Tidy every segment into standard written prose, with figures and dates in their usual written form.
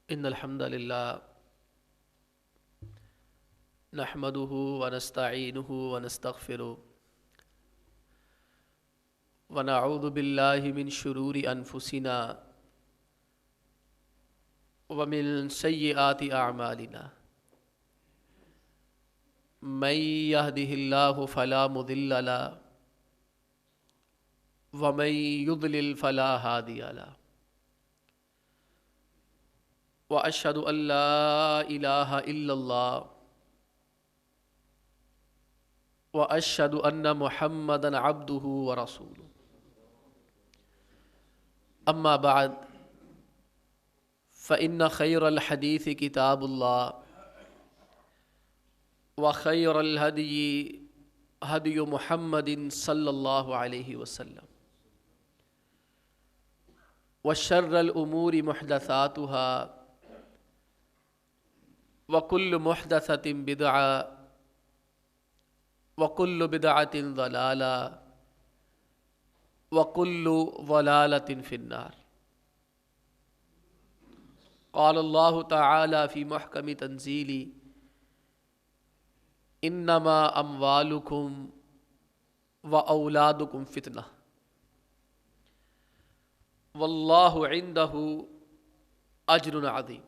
ان الحمد للہ نحمده ونستعینه ونستغفره ونعوذ باللہ من شرور انفسنا ومن سیئات اعمالنا من يهده الله فلا مضل له ومن يضلل فلا هادي له واشهد ان لا اله الا الله واشهد ان محمدا عبده ورسوله اما بعد فان خير الحديث كتاب الله وخير الهدي هدي محمد صلى الله عليه وسلم وشر الامور محدثاتها وكل محدثة بدعة وكل بدعة ضلالة وكل ضلالة في النار قال الله تعالى في محكم تنزيله إنما أموالكم وأولادكم فتنة والله عنده أجر عظيم۔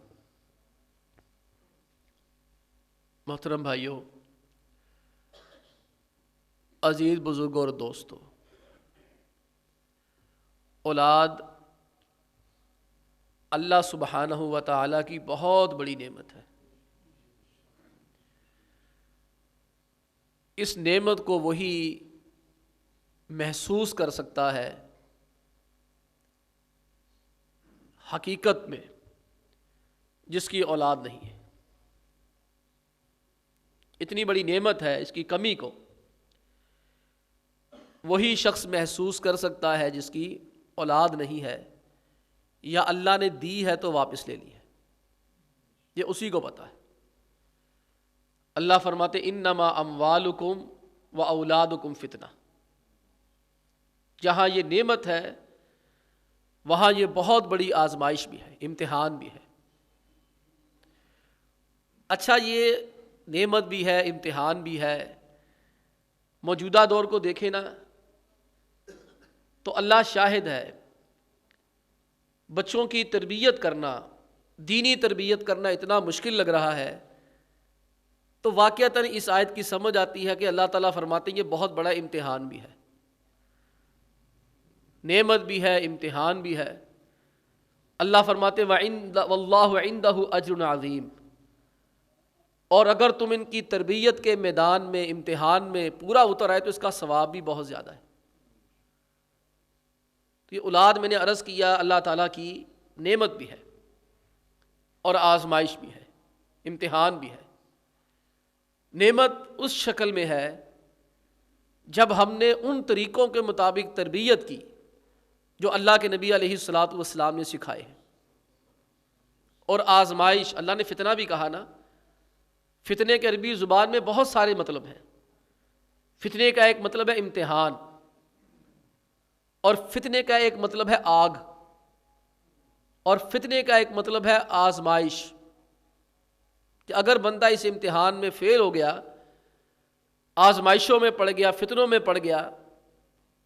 محترم بھائیوں، عزیز بزرگوں اور دوستوں، اولاد اللہ سبحانہ و تعالیٰ کی بہت بڑی نعمت ہے۔ اس نعمت کو وہی محسوس کر سکتا ہے حقیقت میں جس کی اولاد نہیں ہے۔ اتنی بڑی نعمت ہے، اس کی کمی کو وہی شخص محسوس کر سکتا ہے جس کی اولاد نہیں ہے، یا اللہ نے دی ہے تو واپس لے لی ہے، یہ اسی کو پتہ ہے۔ اللہ فرماتے انما اموالکم و اولادکم فتنہ، جہاں یہ نعمت ہے وہاں یہ بہت بڑی آزمائش بھی ہے، امتحان بھی ہے۔ اچھا، یہ نعمت بھی ہے، امتحان بھی ہے۔ موجودہ دور کو دیکھیں نا تو اللہ شاہد ہے، بچوں کی تربیت کرنا، دینی تربیت کرنا اتنا مشکل لگ رہا ہے، تو واقعتاً اس آیت کی سمجھ آتی ہے کہ اللہ تعالیٰ فرماتے ہیں یہ بہت بڑا امتحان بھی ہے، نعمت بھی ہے، امتحان بھی ہے۔ اللہ فرماتے واللہ عندہ اجر عظیم، اور اگر تم ان کی تربیت کے میدان میں، امتحان میں پورا اتر آئے تو اس کا ثواب بھی بہت زیادہ ہے۔ تو یہ اولاد میں نے عرض کیا اللہ تعالیٰ کی نعمت بھی ہے اور آزمائش بھی ہے، امتحان بھی ہے۔ نعمت اس شکل میں ہے جب ہم نے ان طریقوں کے مطابق تربیت کی جو اللہ کے نبی علیہ الصلاۃ والسلام نے سکھائے ہیں، اور آزمائش، اللہ نے فتنہ بھی کہا نا۔ فتنے کے عربی زبان میں بہت سارے مطلب ہیں۔ فتنے کا ایک مطلب ہے امتحان، اور فتنے کا ایک مطلب ہے آگ، اور فتنے کا ایک مطلب ہے آزمائش، کہ اگر بندہ اس امتحان میں فیل ہو گیا، آزمائشوں میں پڑ گیا، فتنوں میں پڑ گیا،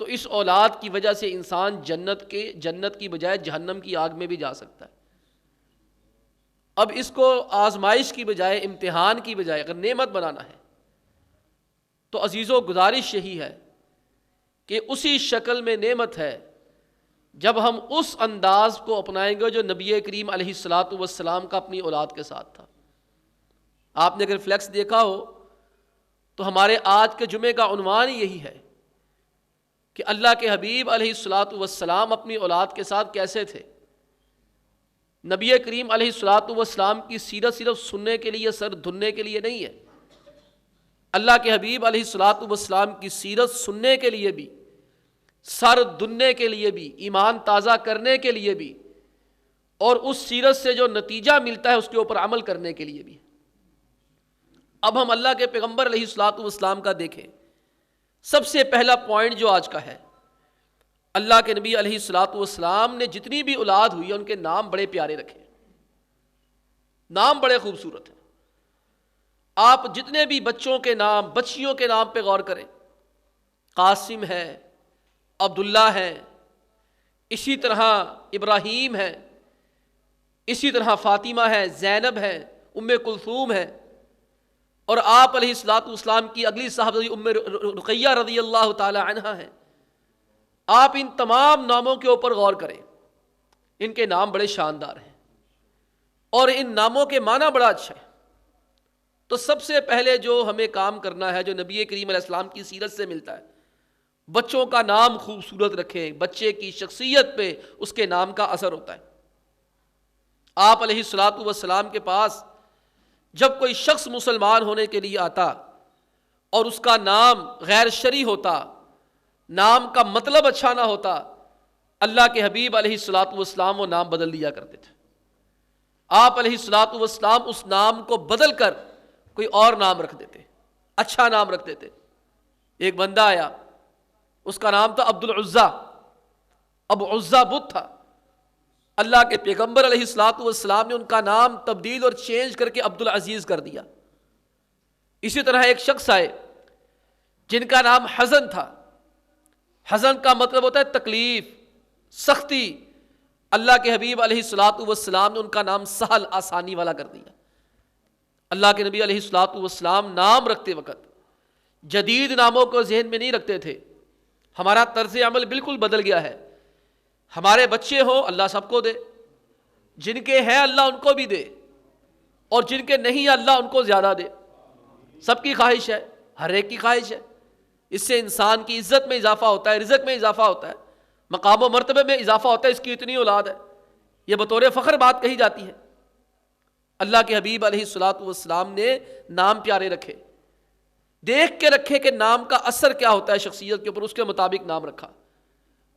تو اس اولاد کی وجہ سے انسان جنت کی بجائے جہنم کی آگ میں بھی جا سکتا ہے۔ اب اس کو آزمائش کی بجائے، امتحان کی بجائے اگر نعمت بنانا ہے تو عزیزوں گزارش یہی ہے کہ اسی شکل میں نعمت ہے جب ہم اس انداز کو اپنائیں گے جو نبی کریم علیہ الصلاۃ والسلام کا اپنی اولاد کے ساتھ تھا۔ آپ نے اگر فلیکس دیکھا ہو تو ہمارے آج کے جمعے کا عنوان یہی ہے کہ اللہ کے حبیب علیہ الصلاۃ والسلام اپنی اولاد کے ساتھ کیسے تھے۔ نبی کریم علیہ الصلاۃ والسلام کی سیرت صرف سننے کے لیے، سر دھننے کے لیے نہیں ہے۔ اللہ کے حبیب علیہ الصلاۃ والسلام کی سیرت سننے کے لیے بھی، سر دھننے کے لیے بھی، ایمان تازہ کرنے کے لیے بھی، اور اس سیرت سے جو نتیجہ ملتا ہے اس کے اوپر عمل کرنے کے لیے بھی۔ اب ہم اللہ کے پیغمبر علیہ الصلاۃ والسلام کا دیکھیں۔ سب سے پہلا پوائنٹ جو آج کا ہے، اللہ کے نبی علیہ الصلاۃ والسلام نے جتنی بھی اولاد ہوئی ان کے نام بڑے پیارے رکھے۔ نام بڑے خوبصورت ہیں. آپ جتنے بھی بچوں کے نام، بچیوں کے نام پہ غور کریں، قاسم ہے، عبداللہ ہے، اسی طرح ابراہیم ہے، اسی طرح فاطمہ ہے، زینب ہے، ام کلثوم ہے، اور آپ علیہ الصلوۃ والسلام کی اگلی صاحبزادی ام رقیہ رضی اللہ تعالی عنہا ہے. آپ ان تمام ناموں کے اوپر غور کریں، ان کے نام بڑے شاندار ہیں اور ان ناموں کے معنی بڑا اچھا ہے. تو سب سے پہلے جو ہمیں کام کرنا ہے، جو نبی کریم علیہ السلام کی سیرت سے ملتا ہے، بچوں کا نام خوبصورت رکھیں. بچے کی شخصیت پہ اس کے نام کا اثر ہوتا ہے. آپ علیہ الصلوۃ والسلام کے پاس جب کوئی شخص مسلمان ہونے کے لیے آتا اور اس کا نام غیر شرعی ہوتا، نام کا مطلب اچھا نہ ہوتا، اللہ کے حبیب علیہ الصلوۃ والسلام وہ نام بدل دیا کرتے تھے. آپ علیہ الصلوۃ والسلام اس نام کو بدل کر کوئی اور نام رکھ دیتے، اچھا نام رکھ دیتے. ایک بندہ آیا، اس کا نام تھا عبد العزیٰ. اب عزیٰ بت تھا. اللہ کے پیغمبر علیہ الصلوۃ والسلام نے ان کا نام تبدیل اور چینج کر کے عبد العزیز کر دیا. اسی طرح ایک شخص آئے جن کا نام حزن تھا. حزن کا مطلب ہوتا ہے تکلیف، سختی. اللہ کے حبیب علیہ الصلوۃ والسلام نے ان کا نام سہل، آسانی والا کر دیا. اللہ کے نبی علیہ الصلوۃ والسلام نام رکھتے وقت جدید ناموں کو ذہن میں نہیں رکھتے تھے. ہمارا طرز عمل بالکل بدل گیا ہے. ہمارے بچے ہوں اللہ سب کو دے، جن کے ہیں اللہ ان کو بھی دے، اور جن کے نہیں اللہ ان کو زیادہ دے. سب کی خواہش ہے، ہر ایک کی خواہش ہے. اس سے انسان کی عزت میں اضافہ ہوتا ہے، رزق میں اضافہ ہوتا ہے، مقام و مرتبے میں اضافہ ہوتا ہے. اس کی اتنی اولاد ہے، یہ بطور فخر بات کہی جاتی ہے. اللہ کے حبیب علیہ الصلوۃ والسلام نے نام پیارے رکھے، دیکھ کے رکھے کہ نام کا اثر کیا ہوتا ہے شخصیت کے اوپر، اس کے مطابق نام رکھا.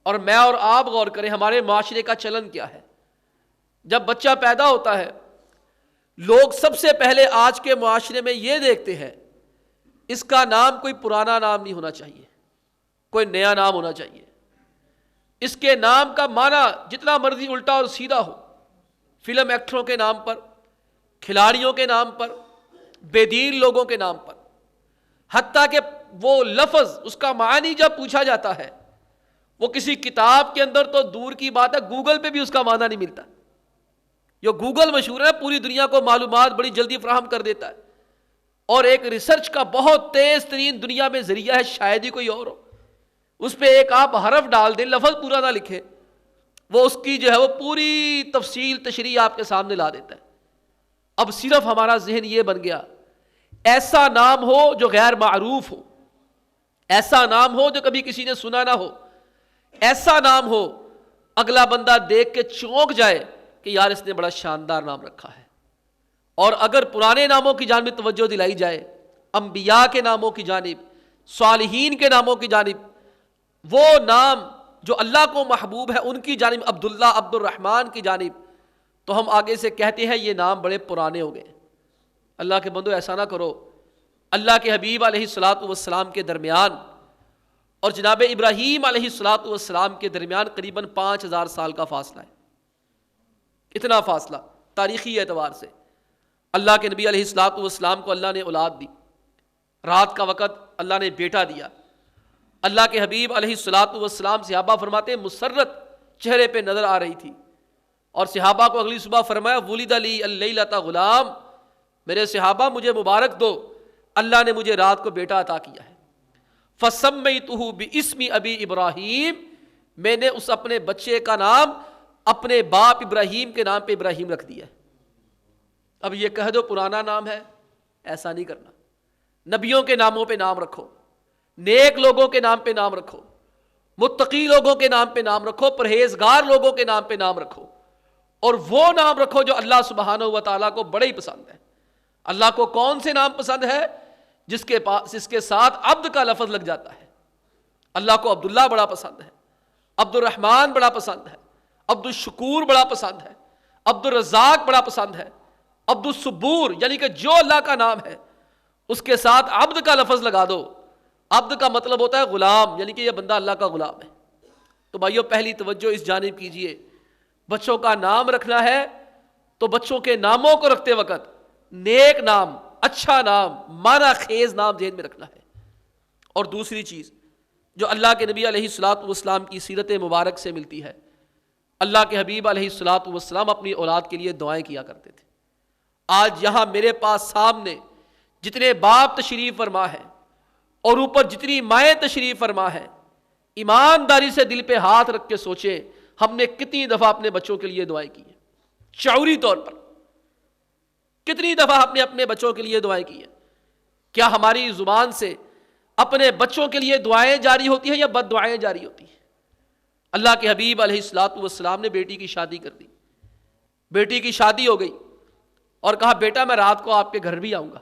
اور میں اور آپ غور کریں ہمارے معاشرے کا چلن کیا ہے. جب بچہ پیدا ہوتا ہے، لوگ سب سے پہلے آج کے معاشرے میں یہ دیکھتے ہیں اس کا نام کوئی پرانا نام نہیں ہونا چاہیے، کوئی نیا نام ہونا چاہیے. اس کے نام کا معنی جتنا مرضی الٹا اور سیدھا ہو، فلم ایکٹروں کے نام پر، کھلاڑیوں کے نام پر، بے دین لوگوں کے نام پر، حتیٰ کہ وہ لفظ اس کا معنی جب پوچھا جاتا ہے، وہ کسی کتاب کے اندر تو دور کی بات ہے، گوگل پہ بھی اس کا معنی نہیں ملتا. یہ گوگل مشہور ہے، پوری دنیا کو معلومات بڑی جلدی فراہم کر دیتا ہے، اور ایک ریسرچ کا بہت تیز ترین دنیا میں ذریعہ ہے، شاید ہی کوئی اور ہو. اس پہ ایک آپ حرف ڈال دیں، لفظ پورا نہ لکھیں، وہ اس کی جو ہے وہ پوری تفصیل تشریح آپ کے سامنے لا دیتا ہے. اب صرف ہمارا ذہن یہ بن گیا، ایسا نام ہو جو غیر معروف ہو، ایسا نام ہو جو کبھی کسی نے سنا نہ ہو، ایسا نام ہو اگلا بندہ دیکھ کے چونک جائے کہ یار اس نے بڑا شاندار نام رکھا ہے. اور اگر پرانے ناموں کی جانب توجہ دلائی جائے، انبیاء کے ناموں کی جانب، صالحین کے ناموں کی جانب، وہ نام جو اللہ کو محبوب ہے ان کی جانب، عبداللہ، عبد الرحمن کی جانب، تو ہم آگے سے کہتے ہیں یہ نام بڑے پرانے ہو گئے. اللہ کے بندو ایسا نہ کرو. اللہ کے حبیب علیہ الصلوۃ والسلام کے درمیان اور جناب ابراہیم علیہ الصلوۃ والسلام کے درمیان قریباً 5000 سال کا فاصلہ ہے. اتنا فاصلہ تاریخی اعتبار سے. اللہ کے نبی علیہ الصلوۃ والسلام کو اللہ نے اولاد دی، رات کا وقت اللہ نے بیٹا دیا. اللہ کے حبیب علیہ الصلوۃ والسلام صحابہ فرماتے ہیں مسرت چہرے پہ نظر آ رہی تھی، اور صحابہ کو اگلی صبح فرمایا ولد لی اللیلۃ غلام، میرے صحابہ مجھے مبارک دو، اللہ نے مجھے رات کو بیٹا عطا کیا ہے. فسمیتہ باسم ابی ابراہیم، میں نے اس اپنے بچے کا نام اپنے باپ ابراہیم کے نام پہ ابراہیم رکھ دیا. اب یہ کہہ دو پرانا نام ہے، ایسا نہیں کرنا. نبیوں کے ناموں پہ نام رکھو، نیک لوگوں کے نام پہ نام رکھو، متقی لوگوں کے نام پہ نام رکھو، پرہیزگار لوگوں کے نام پہ نام رکھو، اور وہ نام رکھو جو اللہ سبحانہ و تعالیٰ کو بڑے ہی پسند ہے. اللہ کو کون سے نام پسند ہے؟ جس کے ساتھ عبد کا لفظ لگ جاتا ہے. اللہ کو عبداللہ بڑا پسند ہے، عبد الرحمن بڑا پسند ہے، عبد الشکور بڑا پسند ہے، عبد الرزاق بڑا پسند ہے، عبد الصبور، یعنی کہ جو اللہ کا نام ہے اس کے ساتھ عبد کا لفظ لگا دو. عبد کا مطلب ہوتا ہے غلام، یعنی کہ یہ بندہ اللہ کا غلام ہے. تو بھائیو پہلی توجہ اس جانب کیجئے، بچوں کا نام رکھنا ہے تو بچوں کے ناموں کو رکھتے وقت نیک نام، اچھا نام، معنی خیز نام ذہن میں رکھنا ہے۔ اور دوسری چیز جو اللہ کے نبی علیہ الصلوۃ والسلام کی سیرت مبارک سے ملتی ہے، اللہ کے حبیب علیہ الصلوۃ والسلام اپنی اولاد کے لیے دعائیں کیا کرتے تھے۔ آج یہاں میرے پاس سامنے جتنے باپ تشریف فرما ہے اور اوپر جتنی مائیں تشریف فرما ہے، ایمانداری سے دل پہ ہاتھ رکھ کے سوچیں ہم نے کتنی دفعہ اپنے بچوں کے لیے دعائیں کی ہیں، شعوری طور پر کتنی دفعہ ہم نے اپنے بچوں کے لیے دعائیں کی ہیں۔ کیا ہماری زبان سے اپنے بچوں کے لیے دعائیں جاری ہوتی ہیں یا بد دعائیں جاری ہوتی ہیں؟ اللہ کے حبیب علیہ الصلوۃ والسلام نے بیٹی کی شادی کر دی، بیٹی کی شادی ہو گئی اور کہا بیٹا میں رات کو آپ کے گھر بھی آؤں گا،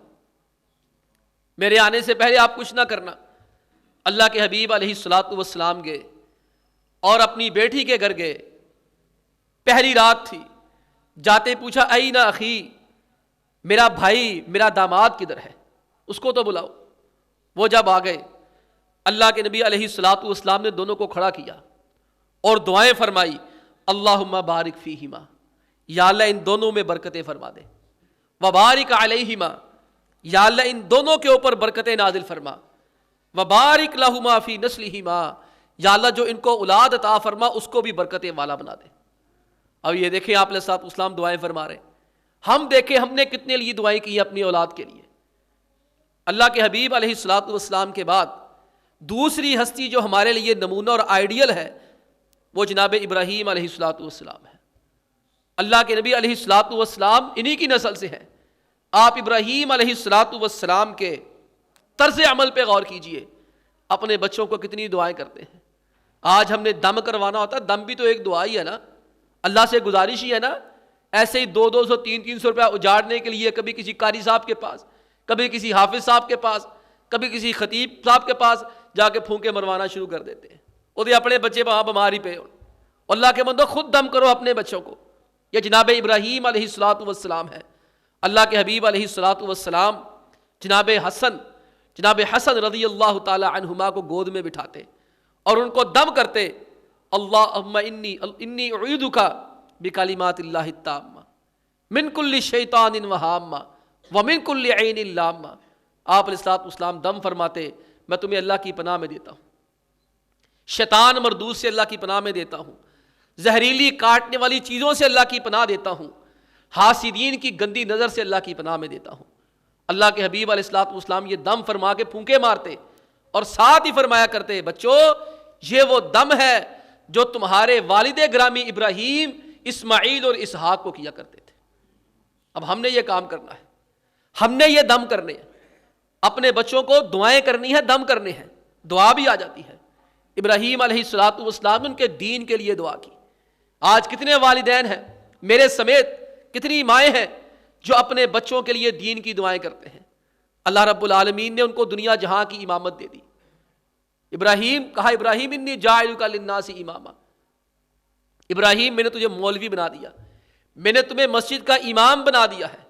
میرے آنے سے پہلے آپ کچھ نہ کرنا۔ اللہ کے حبیب علیہ الصلوۃ والسلام گئے اور اپنی بیٹی کے گھر گئے، پہلی رات تھی، جاتے پوچھا اینا اخی، میرا بھائی میرا داماد کدھر ہے، اس کو تو بلاؤ۔ وہ جب آ گئے، اللہ کے نبی علیہ الصلوۃ والسلام نے دونوں کو کھڑا کیا اور دعائیں فرمائی، اللہم بارک فیہما، یا اللہ ان دونوں میں برکتیں فرما دے، وبارک علیہما، یا اللہ ان دونوں کے اوپر برکتیں نازل فرما، وبارک لہما فی نسلہما، یا اللہ جو ان کو اولاد عطا فرما اس کو بھی برکتیں والا بنا دے۔ اب یہ دیکھیں آپ علیہ الصلوۃ والسلام دعائیں فرما رہے ہیں، ہم دیکھیں ہم نے کتنے لیے دعائیں کی اپنی اولاد کے لیے۔ اللہ کے حبیب علیہ الصلوۃ والسلام کے بعد دوسری ہستی جو ہمارے لیے نمونہ اور آئیڈیل ہے وہ جناب ابراہیم علیہ الصلوۃ والسلام ہے۔ اللہ کے نبی علیہ الصلوۃ والسلام انہی کی نسل سے ہیں۔ آپ ابراہیم علیہ الصلوۃ والسلام کے طرز عمل پہ غور کیجئے، اپنے بچوں کو کتنی دعائیں کرتے ہیں۔ آج ہم نے دم کروانا ہوتا ہے، دم بھی تو ایک دعا ہی ہے نا، اللہ سے گزارش ہی ہے نا۔ ایسے ہی 200 300 روپیہ اجاڑنے کے لیے کبھی کسی قاری صاحب کے پاس، کبھی کسی حافظ صاحب کے پاس، کبھی کسی خطیب صاحب کے پاس جا کے پھونکے مروانا شروع کر دیتے ہیں۔ وہ اپنے بچے وہاں بیماری پہ ہو، اللہ کے بندو خود دم کرو اپنے بچوں کو۔ یہ جناب ابراہیم علیہ الصلوۃ والسلام ہے۔ اللہ کے حبیب علیہ الصلوۃ والسلام جناب حسن رضی اللہ تعالی عنہما کو گود میں بٹھاتے اور ان کو دم کرتے، اللہم انی اعوذک بکلمات اللہ التامہ من کل شیطان وہامہ ومن کل عین لامہ۔ آپ علیہ الصلوۃ والسلام دم فرماتے، میں تمہیں اللہ کی پناہ میں دیتا ہوں، شیطان مردود سے اللہ کی پناہ میں دیتا ہوں، زہریلی کاٹنے والی چیزوں سے اللہ کی پناہ دیتا ہوں، حاسدین کی گندی نظر سے اللہ کی پناہ میں دیتا ہوں۔ اللہ کے حبیب علیہ الصلوۃ والسلام یہ دم فرما کے پھونکے مارتے اور ساتھ ہی فرمایا کرتے، بچوں یہ وہ دم ہے جو تمہارے والد گرامی ابراہیم، اسماعیل اور اسحاق کو کیا کرتے تھے۔ اب ہم نے یہ کام کرنا ہے، ہم نے یہ دم کرنے ہیں، اپنے بچوں کو دعائیں کرنی ہے، دم کرنے ہیں، دعا بھی آ جاتی ہے۔ ابراہیم علیہ الصلوۃ والسلام نے ان کے دین کے لیے دعا کی۔ آج کتنے والدین ہیں میرے سمیت، کتنی مائیں ہیں جو اپنے بچوں کے لیے دین کی دعائیں کرتے ہیں۔ اللہ رب العالمین نے ان کو دنیا جہاں کی امامت دے دی۔ ابراہیم انی جاعلک للناس اماما، ابراہیم میں نے تجھے مولوی بنا دیا، میں نے تمہیں مسجد کا امام بنا دیا ہے،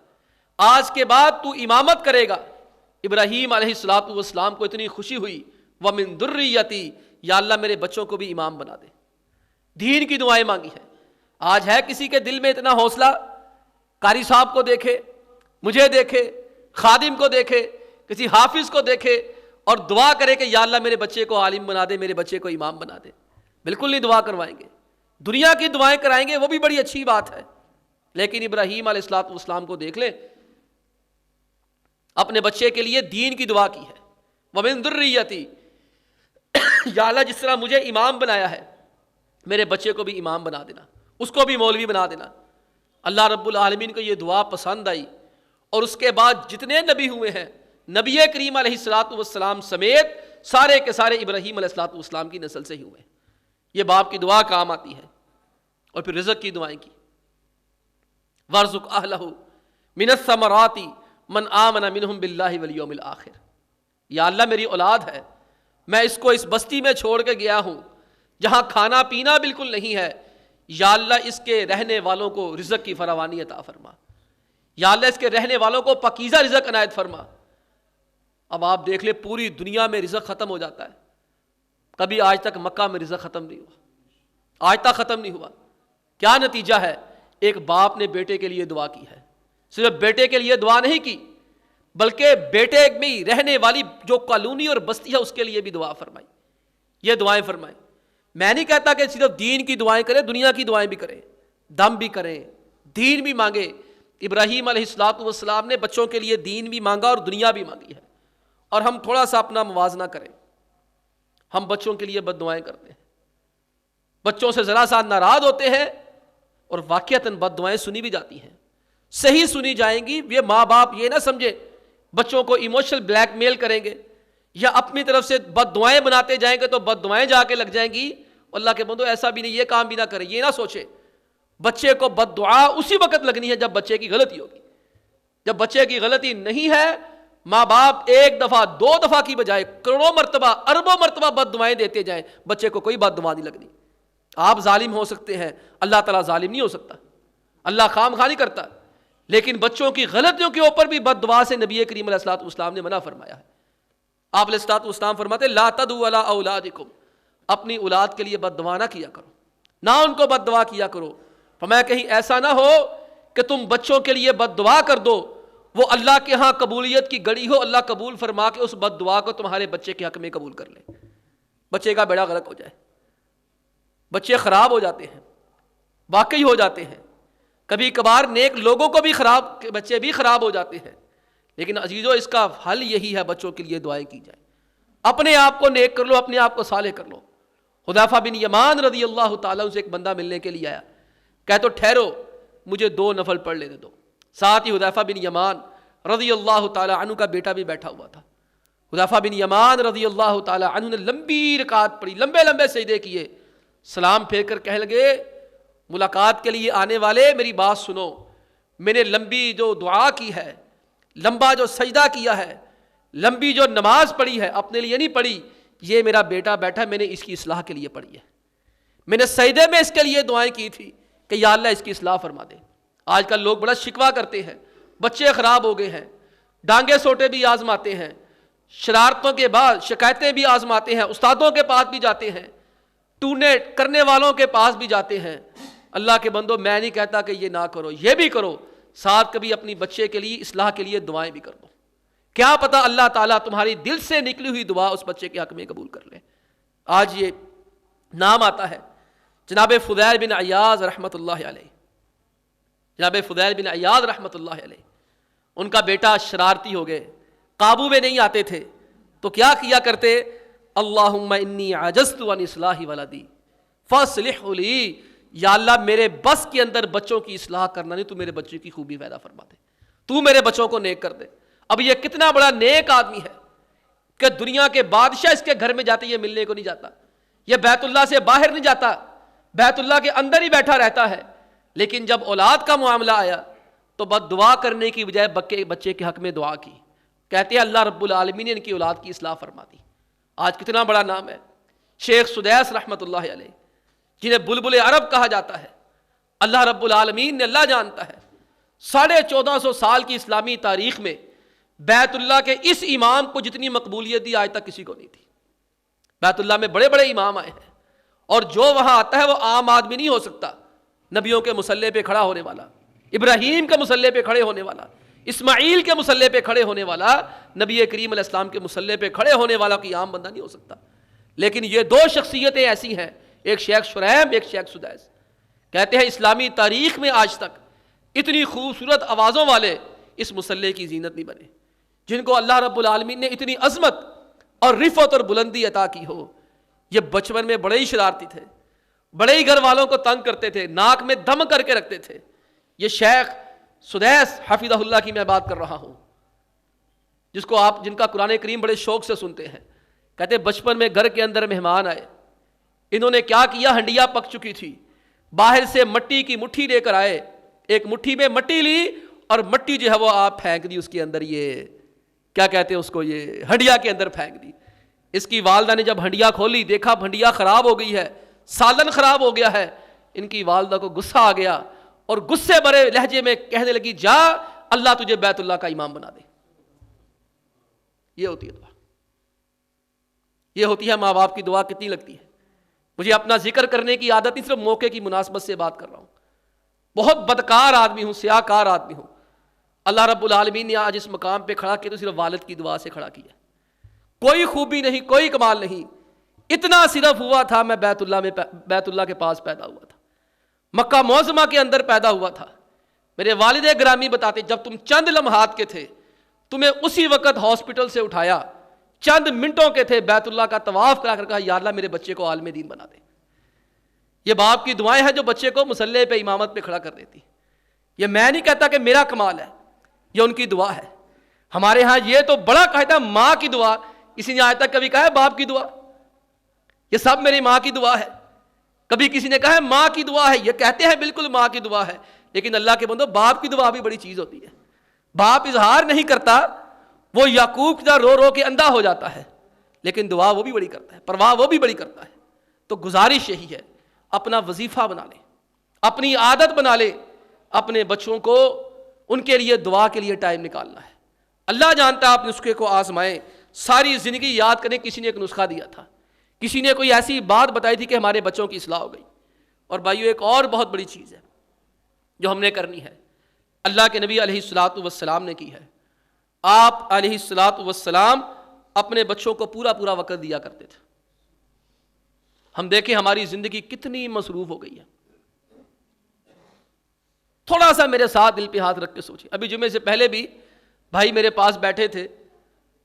آج کے بعد تو امامت کرے گا۔ ابراہیم علیہ الصلوۃ والسلام کو اتنی خوشی ہوئی، ومن ذریتی، یا اللہ میرے بچوں کو بھی امام بنا دے۔ دین کی دعائیں مانگی ہے۔ آج ہے کسی کے دل میں اتنا حوصلہ، قاری صاحب کو دیکھے، مجھے دیکھے، خادم کو دیکھے، کسی حافظ کو دیکھے اور دعا کرے کہ یا اللہ میرے بچے کو عالم بنا دے، میرے بچے کو امام بنا دے؟ بالکل نہیں دعا کروائیں گے، دنیا کی دعائیں کرائیں گے، وہ بھی بڑی اچھی بات ہے، لیکن ابراہیم علیہ الصلوۃ والسلام کو دیکھ لیں، اپنے بچے کے لیے دین کی دعا کی ہے۔ ومن ذریتی، یا اللہ جس طرح مجھے امام بنایا ہے میرے بچے کو بھی امام بنا دینا، اس کو بھی مولوی بنا دینا۔ اللہ رب العالمین کو یہ دعا پسند آئی، اور اس کے بعد جتنے نبی ہوئے ہیں، نبی کریم علیہ الصلوۃ والسلام سمیت سارے کے سارے ابراہیم علیہ الصلوۃ والسلام کی نسل سے ہی ہوئے ہیں۔ یہ باپ کی دعا کام آتی ہے۔ اور پھر رزق کی دعائیں کی، وارزق اہلہ من الثمرات من آمن منہم باللہ والیوم الآخر۔ یا اللہ میری اولاد ہے، میں اس کو اس بستی میں چھوڑ کے گیا ہوں جہاں کھانا پینا بالکل نہیں ہے، یا اللہ اس کے رہنے والوں کو رزق کی فراوانی عطا فرما، یا اللہ اس کے رہنے والوں کو پاکیزہ رزق عنایت فرما۔ اب آپ دیکھ لیں پوری دنیا میں رزق ختم ہو جاتا ہے، کبھی آج تک مکہ میں رزق ختم نہیں ہوا، آج تک ختم نہیں ہوا۔ کیا نتیجہ ہے؟ ایک باپ نے بیٹے کے لیے دعا کی ہے. صرف بیٹے کے لیے دعا نہیں کی بلکہ بیٹے میں رہنے والی جو کالونی اور بستی ہے اس کے لیے بھی دعا فرمائی. یہ دعائیں فرمائیں. میں نہیں کہتا کہ صرف دین کی دعائیں کریں, دنیا کی دعائیں بھی کریں, دم بھی کریں, دین بھی مانگے. ابراہیم علیہ الصلوۃ والسلام نے بچوں کے لیے دین بھی مانگا اور دنیا بھی مانگی ہے. اور ہم تھوڑا سا اپنا موازنہ کریں. ہم بچوں کے لیے بد دعائیں کرتے ہیں, بچوں سے ذرا سا ناراض ہوتے ہیں اور واقعتاً بد دعائیں سنی بھی جاتی ہیں. صحیح سنی جائیں گی. یہ ماں باپ یہ نہ سمجھے بچوں کو ایموشنل بلیک میل کریں گے یا اپنی طرف سے بد دعائیں بناتے جائیں گے تو بد دعائیں جا کے لگ جائیں گی. اللہ کے بندو ایسا بھی نہیں, یہ کام بھی نہ کرے. یہ نہ سوچے بچے کو بد دعا اسی وقت لگنی ہے جب بچے کی غلطی ہوگی. جب بچے کی غلطی نہیں ہے, ماں باپ ایک دفعہ دو دفعہ کی بجائے کروڑوں مرتبہ اربوں مرتبہ بد دعائیں دیتے جائیں, بچے کو کوئی بد دعا نہیں لگنی. آپ ظالم ہو سکتے ہیں, اللہ تعالیٰ ظالم نہیں ہو سکتا, اللہ خام خواہ نہیں کرتا, لیکن بچوں کی غلطیوں کے اوپر بھی بد دعا سے نبی کریم علیہ الصلوۃ والسلام نے منع فرمایا ہے. آپ علیہ الصلوۃ والسلام فرماتے لا تدعوا علی اولادکم, اپنی اولاد کے لیے بد دعا نہ کیا کرو, نہ ان کو بد دعا کیا کرو. فرمایا کہیں ایسا نہ ہو کہ تم بچوں کے لیے بد دعا کر دو, وہ اللہ کے ہاں قبولیت کی گڑی ہو, اللہ قبول فرما کے اس بد دعا کو تمہارے بچے کے حق میں قبول کر لے, بچے کا بیڑا غرق ہو جائے. بچے خراب ہو جاتے ہیں, واقعی ہو جاتے ہیں. کبھی کبھار نیک لوگوں کو بھی بچے بھی خراب ہو جاتے ہیں. لیکن عزیزو اس کا حل یہی ہے, بچوں کے لیے دعائیں کی جائیں. اپنے آپ کو نیک کر لو, اپنے آپ کو صالح کر لو. حذیفہ بن یمان رضی اللہ تعالیٰ عنہ سے ایک بندہ ملنے کے لیے آیا, کہہ تو ٹھہرو مجھے 2 نفل پڑھ لینے دو. ساتھ ہی حذیفہ بن یمان رضی اللہ تعالیٰ عنہ کا بیٹا بھی بیٹھا ہوا تھا. حذیفہ بن یمان رضی اللہ تعالیٰ عنہ نے لمبی رکعت پڑھی, لمبے لمبے سجدے کیے, سلام پھیر کر کہنے لگے ملاقات کے لیے آنے والے میری بات سنو, میں نے لمبی جو دعا کی ہے, لمبا جو سجدہ کیا ہے, لمبی جو نماز پڑھی ہے, اپنے لیے نہیں پڑھی, یہ میرا بیٹا بیٹھا, میں نے اس کی اصلاح کے لیے پڑھی ہے. میں نے سجدے میں اس کے لیے دعائیں کی تھی کہ یا اللہ اس کی اصلاح فرما دے. آج کل لوگ بڑا شکوہ کرتے ہیں, بچے خراب ہو گئے ہیں, ڈانگے سوٹے بھی آزماتے ہیں, شرارتوں کے بعد شکایتیں بھی آزماتے ہیں, استادوں کے پاس بھی جاتے ہیں, ٹونے کرنے والوں کے پاس بھی جاتے ہیں. اللہ کے بندو میں نہیں کہتا کہ یہ نہ کرو, یہ بھی کرو, ساتھ کبھی اپنی بچے کے لیے اصلاح کے لیے دعائیں بھی کر دو. کیا پتہ اللہ تعالیٰ تمہاری دل سے نکلی ہوئی دعا اس بچے کے حق میں قبول کر لے. آج یہ نام آتا ہے جناب فضیل بن عیاض رحمۃ اللہ علیہ. جناب فضیل بن عیاض رحمۃ اللہ علیہ, ان کا بیٹا شرارتی ہو گئے, قابو میں نہیں آتے تھے, تو کیا کیا کرتے, اللہم انی عجزت عن اصلاح ولدی فاصلح لی, یا اللہ میرے بس کے اندر بچوں کی اصلاح کرنا نہیں, تو میرے بچے کی خوبی پیدا فرما دے, تو میرے بچوں کو نیک کر دے. اب یہ کتنا بڑا نیک آدمی ہے کہ دنیا کے بادشاہ اس کے گھر میں جاتے, یہ ملنے کو نہیں جاتا, یہ بیت اللہ سے باہر نہیں جاتا, بیت اللہ کے اندر ہی بیٹھا رہتا ہے. لیکن جب اولاد کا معاملہ آیا تو بد دعا کرنے کی بجائے بچے کے حق میں دعا کی. کہتے ہیں اللہ رب العالمین نے ان کی اولاد کی اصلاح فرما دی. آج کتنا بڑا نام ہے شیخ سدیس رحمۃ اللہ علیہ, جنہیں بلبل عرب کہا جاتا ہے. اللہ رب العالمین نے, اللہ جانتا ہے, 1450 سال کی اسلامی تاریخ میں بیت اللہ کے اس امام کو جتنی مقبولیت دی آج تک کسی کو نہیں تھی. بیت اللہ میں بڑے بڑے امام آئے ہیں, اور جو وہاں آتا ہے وہ عام آدمی نہیں ہو سکتا. نبیوں کے مصلی پہ کھڑا ہونے والا, ابراہیم کے مصلی پہ کھڑے ہونے والا, اسماعیل کے مصلی پہ کھڑے ہونے والا, نبی کریم علیہ السلام کے مصلی پہ کھڑے ہونے والا کوئی عام بندہ نہیں ہو سکتا. لیکن یہ 2 شخصیتیں ایسی ہیں, ایک شیخ شریم, ایک شیخ سدیس. کہتے ہیں اسلامی تاریخ میں آج تک اتنی خوبصورت آوازوں والے اس مصلی کی زینت نہیں بنے, جن کو اللہ رب العالمین نے اتنی عظمت اور رفعت اور بلندی عطا کی ہو. یہ بچپن میں بڑے ہی شرارتی تھے, بڑے ہی گھر والوں کو تنگ کرتے تھے, ناک میں دم کر کے رکھتے تھے. یہ شیخ سدیس حفظہ اللہ کی میں بات کر رہا ہوں, جن کا قرآن کریم بڑے شوق سے سنتے ہیں. کہتے بچپن میں گھر کے اندر مہمان آئے, انہوں نے کیا کیا, ہنڈیا پک چکی تھی, باہر سے مٹی کی مٹھی لے کر آئے, ایک مٹھی میں مٹی لی اور مٹی جو ہے وہ آپ پھینک دی اس کے اندر, یہ کیا کہتے ہیں اس کو, یہ ہنڈیا کے اندر پھینک دی. اس کی والدہ نے جب ہنڈیا کھولی, دیکھا ہنڈیا خراب ہو گئی ہے, سالن خراب ہو گیا ہے. ان کی والدہ کو غصہ آ گیا اور غصے بھرے لہجے میں کہنے لگی, جا اللہ تجھے بیت اللہ کا امام بنا دے. یہ ہوتی ہے دعا, یہ ہوتی ہے ماں باپ کی دعا. کتنی لگتی ہے. مجھے اپنا ذکر کرنے کی عادت نہیں, صرف موقع کی مناسبت سے بات کر رہا ہوں. بہت بدکار آدمی ہوں، سیاہ کار آدمی ہوں، اللہ رب العالمین نے آج اس مقام پہ کھڑا کیا تو صرف والد کی دعا سے کھڑا کیا. کوئی خوبی نہیں، کوئی کمال نہیں، اتنا صرف ہوا تھا میں بیت اللہ کے پاس پیدا ہوا تھا، مکہ معظمہ کے اندر پیدا ہوا تھا. میرے والد گرامی بتاتے جب تم چند لمحات کے تھے تمہیں اسی وقت ہاسپٹل سے اٹھایا، چند منٹوں کے تھے، بیت اللہ کا طواف کرا کر کہا یا اللہ میرے بچے کو عالم دین بنا دے. یہ باپ کی دعائیں ہیں جو بچے کو مسلح پہ امامت پہ کھڑا کر دیتی. یہ میں نہیں کہتا کہ میرا کمال ہے، یہ ان کی دعا ہے. ہمارے ہاں یہ تو بڑا کہتا ہے ماں کی دعا، کسی نے آج تک کبھی کہا ہے باپ کی دعا؟ یہ سب میری ماں کی دعا ہے. کبھی کسی نے کہا ہے ماں کی دعا ہے؟ یہ کہتے ہیں بالکل ماں کی دعا ہے، لیکن اللہ کے بندو باپ کی دعا بھی بڑی چیز ہوتی ہے. باپ اظہار نہیں کرتا، وہ یعقوب کی طرح رو رو کے اندھا ہو جاتا ہے، لیکن دعا وہ بھی بڑی کرتا ہے، پرواہ وہ بھی بڑی کرتا ہے. تو گزارش یہی ہے اپنا وظیفہ بنا لے، اپنی عادت بنا لے، اپنے بچوں کو ان کے لیے دعا کے لیے ٹائم نکالنا ہے. اللہ جانتا ہے آپ نسخے کو آزمائیں، ساری زندگی یاد کریں. کسی نے ایک نسخہ دیا تھا، کسی نے کوئی ایسی بات بتائی تھی کہ ہمارے بچوں کی اصلاح ہو گئی. اور بھائیو ایک اور بہت بڑی چیز ہے جو ہم نے کرنی ہے، اللہ کے نبی علیہ الصلوۃ والسلام نے کی ہے. آپ علیہ الصلوۃ والسلام اپنے بچوں کو پورا وقت دیا کرتے تھے. ہم دیکھیں ہماری زندگی کتنی مصروف ہو گئی ہے. تھوڑا سا میرے ساتھ دل پہ ہاتھ رکھ کے سوچیں. ابھی جمعے سے پہلے بھی بھائی میرے پاس بیٹھے تھے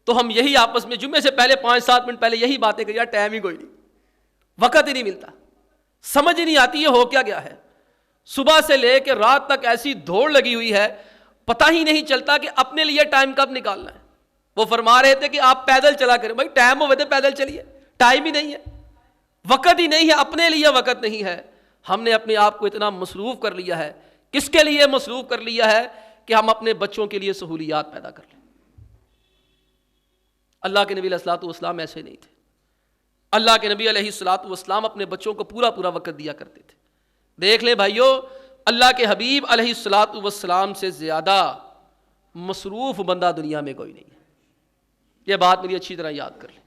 تو ہم یہی آپس میں جمعے سے پہلے 5-7 منٹ پہلے یہی باتیں کری، یار ٹائم ہی کوئی نہیں، وقت ہی نہیں ملتا، سمجھ ہی نہیں آتی یہ ہو کیا گیا ہے. صبح سے لے کے رات تک ایسی دوڑ لگی ہوئی ہے، پتہ ہی نہیں چلتا کہ اپنے لیے ٹائم کب نکالنا ہے. وہ فرما رہے تھے کہ آپ پیدل چلا کریں. بھائی ٹائم ہوئے تھے پیدل چلیے، ٹائم ہی نہیں ہے، وقت ہی نہیں ہے، اپنے لیے وقت نہیں ہے. ہم نے اپنے آپ کو اتنا مصروف کر لیا ہے. کس کے لیے مصروف کر لیا ہے؟ کہ ہم اپنے بچوں کے لیے سہولیات پیدا کر لیں. اللہ کے نبی علیہ الصلوۃ والسلام ایسے نہیں تھے. اللہ کے نبی علیہ الصلوۃ والسلام اپنے بچوں کو پورا وقت دیا کرتے تھے. دیکھ لیں بھائیو، اللہ کے حبیب علیہ الصلوۃ والسلام سے زیادہ مصروف بندہ دنیا میں کوئی نہیں ہے. یہ بات میری اچھی طرح یاد کر لیں.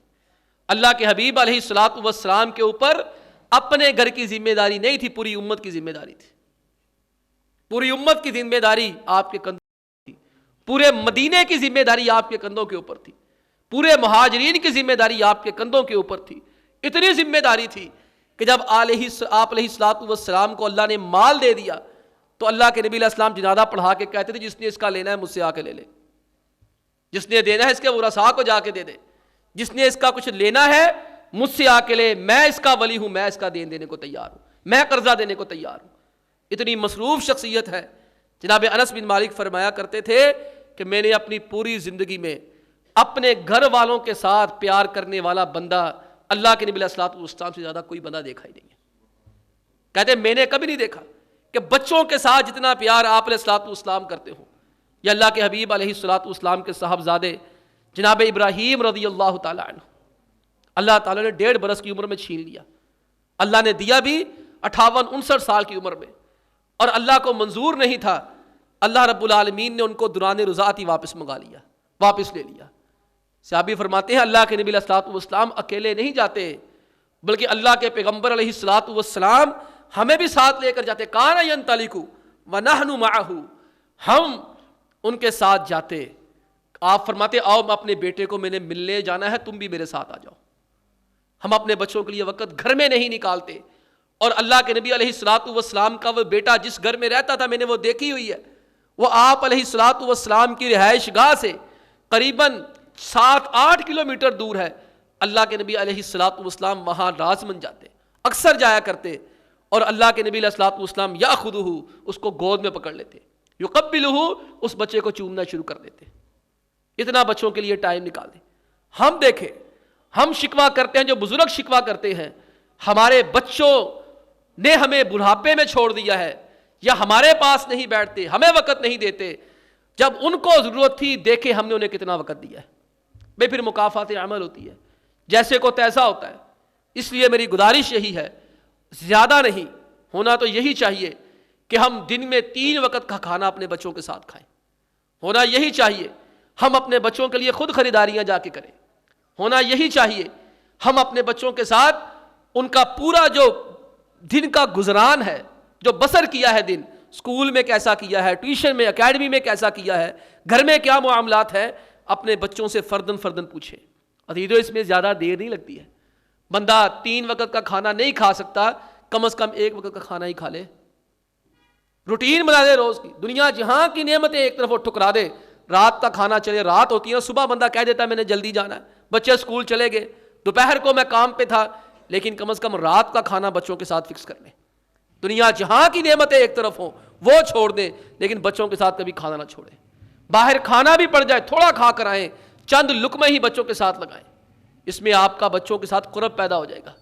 اللہ کے حبیب علیہ الصلوۃ والسلام کے اوپر اپنے گھر کی ذمہ داری نہیں تھی، پوری امت کی ذمہ داری تھی. پوری امت کی ذمہ داری آپ کے کندھوں پر تھی. پورے مدینے کی ذمہ داری آپ کے کندھوں کے اوپر تھی. پورے مہاجرین کی ذمہ داری آپ کے کندھوں کے اوپر تھی. اتنی ذمہ داری تھی کہ جب آپ علیہ الصلوۃ والسلام کو اللہ نے مال دے دیا تو اللہ کے نبی علیہ السلام جنازہ پڑھا کے کہتے تھے جس نے اس کا لینا ہے مجھ سے آ کے لے لے، جس نے دینا ہے اس کے ورثاء کو جا کے دے دے، جس نے اس کا کچھ لینا ہے مجھ سے آ کے لے، میں اس کا ولی ہوں، میں اس کا دین دینے کو تیار ہوں، میں قرضہ دینے کو تیار ہوں. اتنی مصروف شخصیت ہے. جناب انس بن مالک فرمایا کرتے تھے کہ میں نے اپنی پوری زندگی میں اپنے گھر والوں کے ساتھ پیار کرنے والا بندہ اللہ کے نبی علیہ الصلوۃ والسلام سے زیادہ کوئی بندہ دیکھا ہی نہیں ہے. کہتے میں نے کبھی نہیں دیکھا کہ بچوں کے ساتھ جتنا پیار آپ علیہ الصلوۃ والسلام کرتے ہو. یا اللہ کے حبیب علیہ الصلوۃ والسلام کے صاحبزادے جناب ابراہیم رضی اللہ تعالیٰ عنہ، اللہ تعالیٰ نے 1.5 برس کی عمر میں چھین لیا. اللہ نے دیا بھی 58-59 سال کی عمر میں، اور اللہ کو منظور نہیں تھا. اللہ رب العالمین نے ان کو دوران رضاعت ہی واپس منگا لیا، واپس لے لیا. صحابی فرماتے ہیں اللہ کے نبی علیہ الصلوۃ والسلام اکیلے نہیں جاتے بلکہ اللہ کے پیغمبر علیہ الصلوۃ والسلام ہمیں بھی ساتھ لے کر جاتے. کان ینطلق ونحن معہ، ہم ان کے ساتھ جاتے. آپ فرماتے آؤ اپنے بیٹے کو میں نے ملنے جانا ہے، تم بھی میرے ساتھ آ جاؤ. ہم اپنے بچوں کے لیے وقت گھر میں نہیں نکالتے. اور اللہ کے نبی علیہ الصلوۃ والسلام کا وہ بیٹا جس گھر میں رہتا تھا میں نے وہ دیکھی ہوئی ہے، وہ آپ علیہ الصلوۃ والسلام کی رہائش گاہ سے قریباً 7-8 کلومیٹر دور ہے. اللہ کے نبی علیہ الصلوۃ والسلام وہاں لازماً جاتے، اکثر جایا کرتے. اور اللہ کے نبی علیہ الصلوۃ والسلام یاخذہ، اس کو گود میں پکڑ لیتے، یقبلہ، اس بچے کو چومنا شروع کر دیتے. اتنا بچوں کے لیے ٹائم نکال دیں. ہم دیکھیں، ہم شکوہ کرتے ہیں، جو بزرگ شکوہ کرتے ہیں ہمارے بچوں نے ہمیں بڑھاپے میں چھوڑ دیا ہے، یا ہمارے پاس نہیں بیٹھتے، ہمیں وقت نہیں دیتے. جب ان کو ضرورت تھی دیکھیں ہم نے انہیں کتنا وقت دیا ہے. بھئی پھر مکافات عمل ہوتی ہے، جیسے کو تیسا ہوتا ہے. اس لیے میری گزارش یہی ہے، زیادہ نہیں ہونا تو یہی چاہیے کہ ہم دن میں 3 وقت کا کھانا اپنے بچوں کے ساتھ کھائیں. ہونا یہی چاہیے ہم اپنے بچوں کے لیے خود خریداریاں جا کے کریں. ہونا یہی چاہیے ہم اپنے بچوں کے ساتھ ان کا پورا جو دن کا گزران ہے، جو بسر کیا ہے دن، اسکول میں کیسا کیا ہے، ٹیوشن میں، اکیڈمی میں کیسا کیا ہے، گھر میں کیا معاملات ہیں، اپنے بچوں سے فردن فردن پوچھیں۔ عزیزو اس میں زیادہ دیر نہیں لگتی ہے، بندہ 3 وقت کا کھانا نہیں کھا سکتا، کم از کم 1 وقت کا کھانا ہی کھا لے، روٹین بنا دے روز کی، دنیا جہاں کی نعمتیں ایک طرف وہ ٹھکرا دے، رات کا کھانا چلے، رات ہوتی ہے نا، صبح بندہ کہہ دیتا ہے میں نے جلدی جانا ہے، بچے اسکول چلے گئے، دوپہر کو میں کام پہ تھا، لیکن کم از کم رات کا کھانا بچوں کے ساتھ فکس کر لیں۔ دنیا جہاں کی نعمتیں ایک طرف ہوں وہ چھوڑ دیں، لیکن بچوں کے ساتھ کبھی کھانا نہ چھوڑیں۔ باہر کھانا بھی پڑ جائے تھوڑا کھا کر آئیں، چند لقمے ہی بچوں کے ساتھ لگائیں، اس میں آپ کا بچوں کے ساتھ قرب پیدا ہو جائے گا۔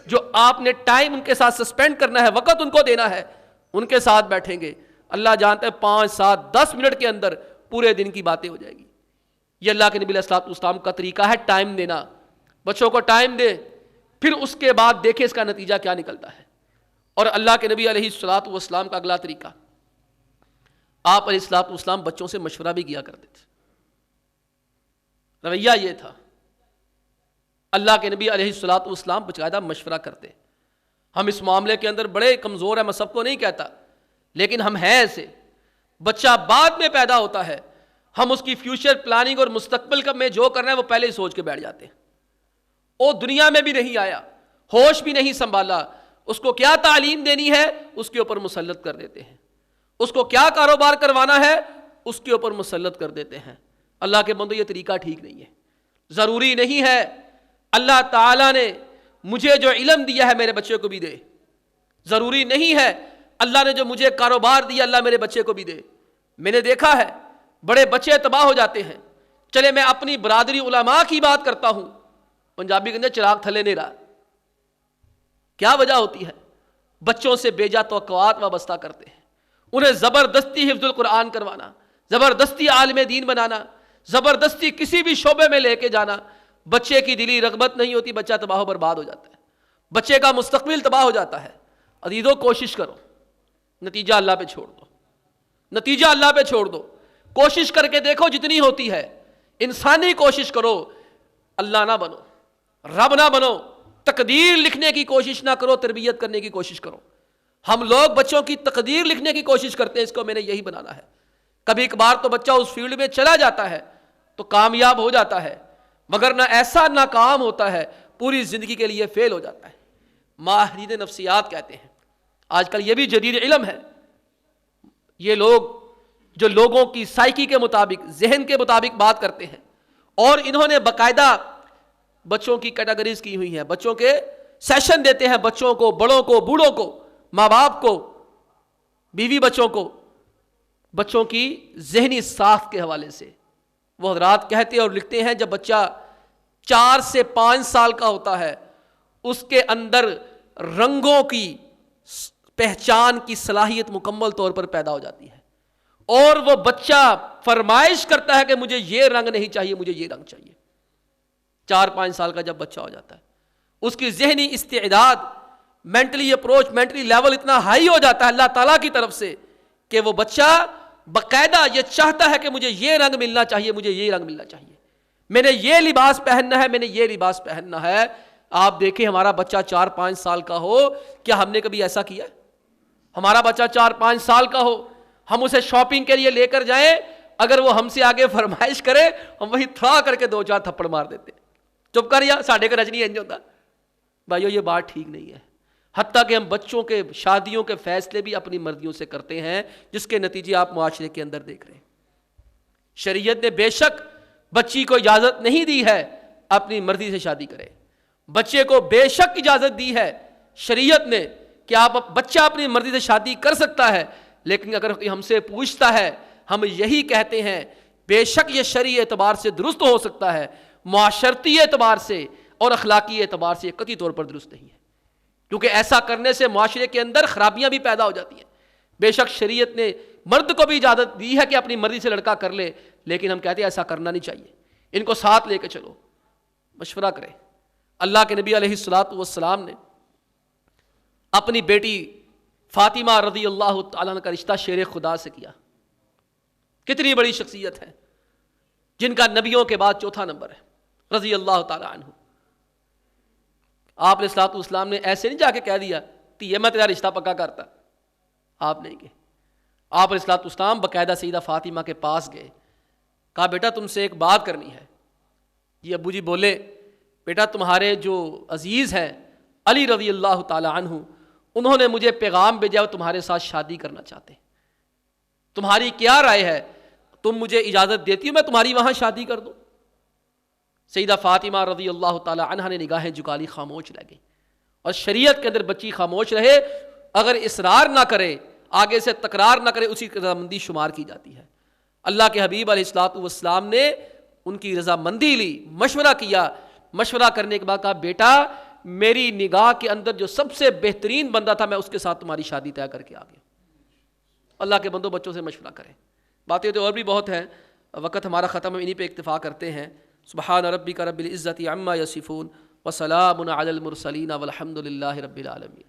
جو آپ نے ٹائم ان کے ساتھ سسپینڈ کرنا ہے، وقت ان کو دینا ہے، ان کے ساتھ بیٹھیں گے، اللہ جانتا ہے 5 7 10 منٹ کے اندر پورے دن کی باتیں ہو جائے گی۔ یہ اللہ کے نبی علیہ الصلوۃ والسلام کا طریقہ ہے، ٹائم دینا، بچوں کو ٹائم دے، پھر اس کے بعد دیکھیں اس کا نتیجہ کیا نکلتا ہے۔ اور اللہ کے نبی علیہ الصلوۃ والسلام کا اگلا طریقہ، آپ علیہ الصلوۃ والسلام بچوں سے مشورہ بھی کیا کرتے تھے، رویہ یہ تھا۔ اللہ کے نبی علیہ الصلوۃ والسلام باقاعدہ مشورہ کرتے۔ ہم اس معاملے کے اندر بڑے کمزور ہیں، میں سب کو نہیں کہتا، لیکن ہم ہیں ایسے، بچہ بعد میں پیدا ہوتا ہے، ہم اس کی فیوچر پلاننگ اور مستقبل کا میں جو کرنا ہے وہ پہلے ہی سوچ کے بیٹھ جاتے ہیں۔ وہ دنیا میں بھی نہیں آیا، ہوش بھی نہیں سنبھالا، اس کو کیا تعلیم دینی ہے اس کے اوپر مسلط کر دیتے ہیں، اس کو کیا کاروبار کروانا ہے اس کے اوپر مسلط کر دیتے ہیں۔ اللہ کے بندو یہ طریقہ ٹھیک نہیں ہے۔ ضروری نہیں ہے اللہ تعالیٰ نے مجھے جو علم دیا ہے میرے بچے کو بھی دے، ضروری نہیں ہے اللہ نے جو مجھے کاروبار دیا اللہ میرے بچے کو بھی دے۔ میں نے دیکھا ہے بڑے بچے تباہ ہو جاتے ہیں۔ چلے میں اپنی برادری علماء کی بات کرتا ہوں، پنجابی کے اندر چراغ تھلے نہیں رہا، کیا وجہ ہوتی ہے؟ بچوں سے بیجا توقعات وابستہ کرتے ہیں، انہیں زبردستی حفظ القرآن کروانا، زبردستی عالم دین بنانا، زبردستی کسی بھی شعبے میں لے کے جانا، بچے کی دلی رغبت نہیں ہوتی، بچہ تباہ و برباد ہو جاتا ہے، بچے کا مستقبل تباہ ہو جاتا ہے۔ عزیزو کوشش کرو، نتیجہ اللہ پہ چھوڑ دو، نتیجہ اللہ پہ چھوڑ دو، کوشش کر کے دیکھو جتنی ہوتی ہے، انسانی کوشش کرو، اللہ نہ بنو، رب نہ بنو، تقدیر لکھنے کی کوشش نہ کرو، تربیت کرنے کی کوشش کرو۔ ہم لوگ بچوں کی تقدیر لکھنے کی کوشش کرتے ہیں، اس کو میں نے یہی بنانا ہے، کبھی کبھار تو بچہ اس فیلڈ میں چلا جاتا ہے تو کامیاب ہو جاتا ہے، مگر نہ ایسا ناکام ہوتا ہے، پوری زندگی کے لیے فیل ہو جاتا ہے۔ ماہرین نفسیات کہتے ہیں، آج کل یہ بھی جدید علم ہے، یہ لوگ جو لوگوں کی سائیکی کے مطابق، ذہن کے مطابق بات کرتے ہیں، اور انہوں نے باقاعدہ بچوں کی کیٹیگریز کی ہوئی ہیں، بچوں کے سیشن دیتے ہیں، بچوں کو، بڑوں کو، بوڑھوں کو، ماں باپ کو، بیوی بچوں کو، بچوں کی ذہنی ساخت کے حوالے سے۔ وہ حضرات کہتے اور لکھتے ہیں جب بچہ 4 سے 5 سال کا ہوتا ہے اس کے اندر رنگوں کی پہچان کی صلاحیت مکمل طور پر پیدا ہو جاتی ہے، اور وہ بچہ فرمائش کرتا ہے کہ مجھے یہ رنگ نہیں چاہیے، مجھے یہ رنگ چاہیے۔ 4-5 سال کا جب بچہ ہو جاتا ہے اس کی ذہنی استعداد، مینٹلی اپروچ، مینٹلی لیول اتنا ہائی ہو جاتا ہے اللہ تعالیٰ کی طرف سے کہ وہ بچہ باقاعدہ یہ چاہتا ہے کہ مجھے یہ رنگ ملنا چاہیے، مجھے یہ رنگ ملنا چاہیے، میں نے یہ لباس پہننا ہے، میں نے یہ لباس پہننا ہے۔ آپ دیکھیں ہمارا بچہ 4-5 سال کا ہو، کیا ہم نے کبھی ایسا کیا؟ ہمارا بچہ 4-5 سال کا ہو، ہم اسے شاپنگ کے لیے لے کر جائیں، اگر وہ ہم سے آگے فرمائش کرے ہم وہی تھڑا کر کے 2-4 تھپڑ مار دیتے، چپ کر، یا ساڑھے کا رجنی انج ہوتا۔ بھائیو یہ بات ٹھیک نہیں ہے، حتیٰ کہ ہم بچوں کے شادیوں کے فیصلے بھی اپنی مرضیوں سے کرتے ہیں، جس کے نتیجے آپ معاشرے کے اندر دیکھ رہے ہیں۔ شریعت نے بے شک بچی کو اجازت نہیں دی ہے اپنی مرضی سے شادی کرے، بچے کو بے شک اجازت دی ہے شریعت نے کہ آپ بچہ اپنی مرضی سے شادی کر سکتا ہے، لیکن اگر کوئی ہم سے پوچھتا ہے ہم یہی کہتے ہیں بے شک یہ شرعی اعتبار سے درست ہو سکتا ہے، معاشرتی اعتبار سے اور اخلاقی اعتبار سے قطعی طور پر درست نہیں ہے، کیونکہ ایسا کرنے سے معاشرے کے اندر خرابیاں بھی پیدا ہو جاتی ہیں۔ بے شک شریعت نے مرد کو بھی اجازت دی ہے کہ اپنی مرضی سے لڑکا کر لے، لیکن ہم کہتے ہیں ایسا کرنا نہیں چاہیے، ان کو ساتھ لے کے چلو، مشورہ کریں۔ اللہ کے نبی علیہ الصلوۃ والسلام نے اپنی بیٹی فاطمہ رضی اللہ تعالیٰ عنہ کا رشتہ شیر خدا سے کیا۔ کتنی بڑی شخصیت ہے جن کا نبیوں کے بعد 4تھا نمبر ہے، رضی اللہ تعالیٰ عنہ۔ آپ علیہ الصلوۃ والسلام نے ایسے نہیں جا کے کہہ دیا کہ یہ میں تیرا رشتہ پکا کرتا، آپ نہیں کہ آپ علیہ الصلوۃ والسلام باقاعدہ سیدہ فاطمہ کے پاس گئے، کہا بیٹا تم سے ایک بات کرنی ہے۔ یہ ابو جی بولے بیٹا تمہارے جو عزیز ہیں علی رضی اللہ تعالی عنہ، انہوں نے مجھے پیغام بھیجا وہ تمہارے ساتھ شادی کرنا چاہتے ہیں، تمہاری کیا رائے ہے؟ تم مجھے اجازت دیتی ہو میں تمہاری وہاں شادی کر دوں؟ سیدہ فاطمہ رضی اللہ تعالی عنہ نے نگاہیں جھکا لی، خاموش رہ گئی۔ اور شریعت کے اندر بچی خاموش رہے، اگر اصرار نہ کرے، آگے سے تکرار نہ کرے، اسی کی رضامندی شمار کی جاتی ہے۔ اللہ کے حبیب علیہ الصلوۃ والسلام نے ان کی رضامندی لی، مشورہ کیا، مشورہ کرنے کے بعد کہا بیٹا میری نگاہ کے اندر جو سب سے بہترین بندہ تھا میں اس کے ساتھ تمہاری شادی طے کر کے آ گیا۔ اللہ کے بندوں بچوں سے مشورہ کریں۔ باتیں تو اور بھی بہت ہیں، وقت ہمارا ختم ہے، انہی پہ اکتفا کرتے ہیں۔ سبحان ربک رب العزت عما یصفون وسلام علی المرسلین والحمد للہ رب العالمین۔